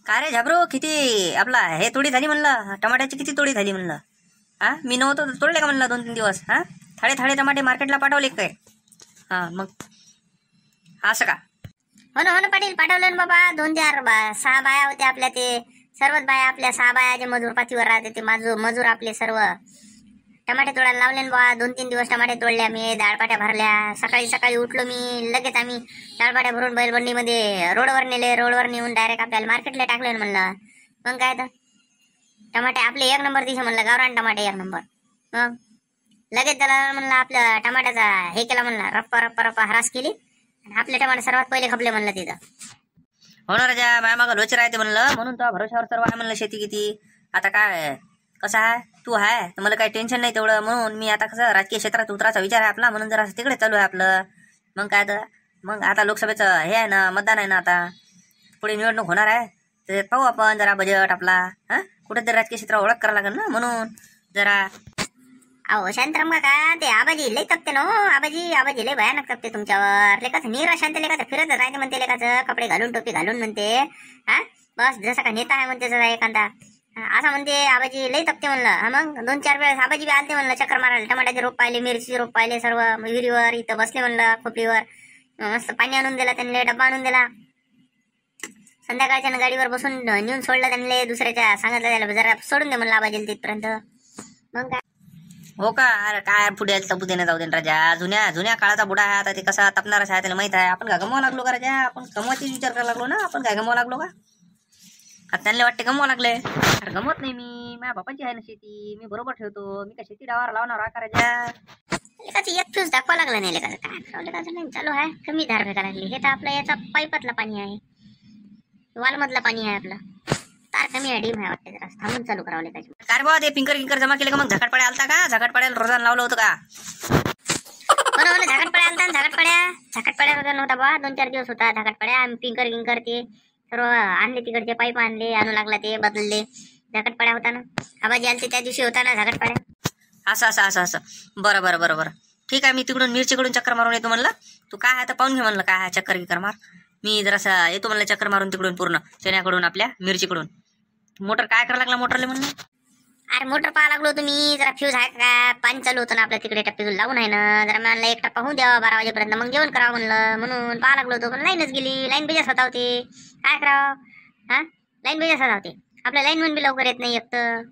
का रे झाबरू, किती आपला हे तोडी झाली म्हणलं, टमाट्याची किती तोडी झाली म्हणलं? हा, मी नव्हतो तर तोडले का म्हणलं 2-3 दिवस? हा, थाडे थाडे टमाटे मार्केटला पाठवले काय? हा मग असं का? हो ना पाटील, पाठवलं ना बाबा. 2-4 6 बाया होत्या आपल्या, ते सर्वच बाया आपल्या 6 बाया जे मजूर पातीवर राहते ते मजूर आपले सर्व टमाटे तोडायला लावले ना बा. 2-3 दिवस टमाटे तोडले मी, डाळपाट्या भरल्या. सकाळी सकाळी उठलो मी, लगेच आम्ही डाळपाट्या भरून बैलबंडीमध्ये रोडवर नेले. रोडवर नेऊन डायरेक्ट आपल्याला मार्केटला टाकले म्हणलं. मग काय तर टमाटे आपले 1 नंबर दिसे म्हणलं, गावरान टमाटे 1 नंबर. मग लगेच त्याला म्हणलं आपल्या टमाट्याचा हे केला म्हणलं, रप्पा रप्पा रप्पा हरास केली. आपले टमाटे सर्वात पहिले खपले म्हणलं तिथं. हो ना राजा, माया मागं लोच राहते म्हणलं, म्हणून तो भरोशावर सर्व आहे म्हणलं. शेती किती आता काय कसं आहे, तू आहे तर मला काही टेन्शन नाही तेवढं. म्हणून मी आता कसं राजकीय क्षेत्रात उतराचा विचार आहे आपला, म्हणून जरा तिकडे चालू आहे आपलं. मग काय तर मग आता लोकसभेचं हे आहे ना, मतदान आहे ना, आता पुढे निवडणूक होणार आहे. तर पाहू आपण जरा बजेट आपला, हा कुठेतरी राजकीय क्षेत्रात ओळख करावं लागेल ना, म्हणून जरा. अहो शांतराम काका, ते आबाजी लय तपते ना हो. आबाजी लय भयानक तपते तुमच्यावर. लेखाच नीरा शांत लेखाचं फिरत राहते म्हणते, लेखाचं कपडे घालून टोपी घालून म्हणते. हा बस जसा का नेता आहे म्हणते जरा एखादा, असा म्हणते आबाजी लय तपते म्हणलं. हा मग 2-4 वेळेस आबाजी बी आलते म्हणलं चक्कर मारायला. टमाट्याचे रोप पाहिले, मिरचीचे रोप पाहिले, सर्व विहिरीवर इथं बसले म्हणलं खोपीवर. मस्त पाणी आणून दिला त्यांनी, डब्बा आणून दिला. संध्याकाळच्या गाडीवर बसून नेऊन सोडलं त्यांनी. दुसऱ्याच्या सांगितलं त्याला जरा सोडून दे म्हणलं आबाजीला तिथपर्यंत. मग काय हो का? अरे काय पुढे तपू देण्यात जाऊ दे राजा. जुन्या काळाचा बुडा आहे आता, ते कसा तपणारच आहे त्याला माहित आहे. आपण काय गमवा लागलो का राजा? आपण गमवायची विचार करायला लागलो ना. आपण काय गमवा लागलो का? आता त्यांना वाटते गमवा लागले. अरे गमवत नाही मी, माझ्या बापाची आहे ना शेती, मी बरोबर ठेवतो. मी काय शेती डावावर लावणार का राजा? लेखाची एक फ्यूज दाखवा लागला नाही. लेखाचं काय लेखाचं नाही चालू आहे, कमी धार भेटा लागली. हे तर आपलं याचा पाईपातला पाणी आहे, वालमधला पाणी आहे आपलं. तार कमी आहे, डीम आहे वाटते. जरा थांबून चालू करावं लेखाची. काय रे बाबा, ते पिंकर जमा केले का? मग झकाटपाड्या आलता का? झकाटपाड्याला रोजान लावलं होतं का? हो ना झाकटपाड्या आलता ना. झाकटपाड्या होता नव्हता बा. 2-4 दिवस होता झाकटपाड्या. आम्ही पिंकर ते सर्व आणले, तिकडचे पाईप आणू लागला, ते बदलले. झाकटपाड्या होता ना, आबाजी आलते त्या दिवशी होता ना झाकटपाड्या. असं बरं ठीक आहे. मी तिकडून मिरचीकडून चक्कर मारून येतो म्हणलं. तू काय आहे तर पाहून घे म्हणलं, काय आहे चक्कर मार. मी जरासा येतो म्हणलं चक्कर मारून तिकडून, पूर्ण चण्याकडून आपल्या मिरचीकडून. मोटर काय करायला लागला मोटरले म्हणलं? अरे मोटर पाहा लागलो तुम्ही, जरा फ्यूज आहे का? पाणी चालू होतं ना आपल्या तिकडे, टप्पे लावून आहे ना. जरा मला 1 टप्पा होऊ द्यावा 12 वाजेपर्यंत, मग जेवण करावं म्हणलं. म्हणून पाहा लागलो होतो, पण लाईनच गेली. लाईन बिजा स्वतः होती, काय करावं? हा लाईन बिजा स्वतः होते आपल्या. लाईन म्हणून बी लवकर येत नाही एकतर.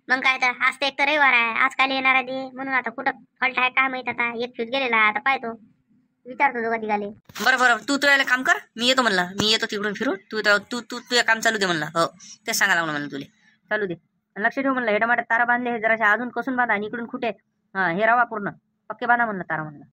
मग काय तर आज तर एक तर रविवार आहे, आज काल येणार आहे ते. म्हणून आता कुठं फॉल्ट आहे काय माहित. आता एक फ्यूज गेलेला, आता पाहतो, विचारतो दोघा तिघाले. बरं तू यायला काम कर, मी येतो म्हणलं. मी येतो तिकडून फिरून. तू काम चालू दे म्हणलं. हो तेच सांगा लागलं म्हणलं तुले, चालू दे. लक्ष ठेव म्हणलं, हे टमाट्यात तारा बांधले, हे जराशा अजून कसून बांधा. आणि इकडून कुठे हे रावा पूर्ण पक्के बांधा म्हणलं तारा म्हणलं.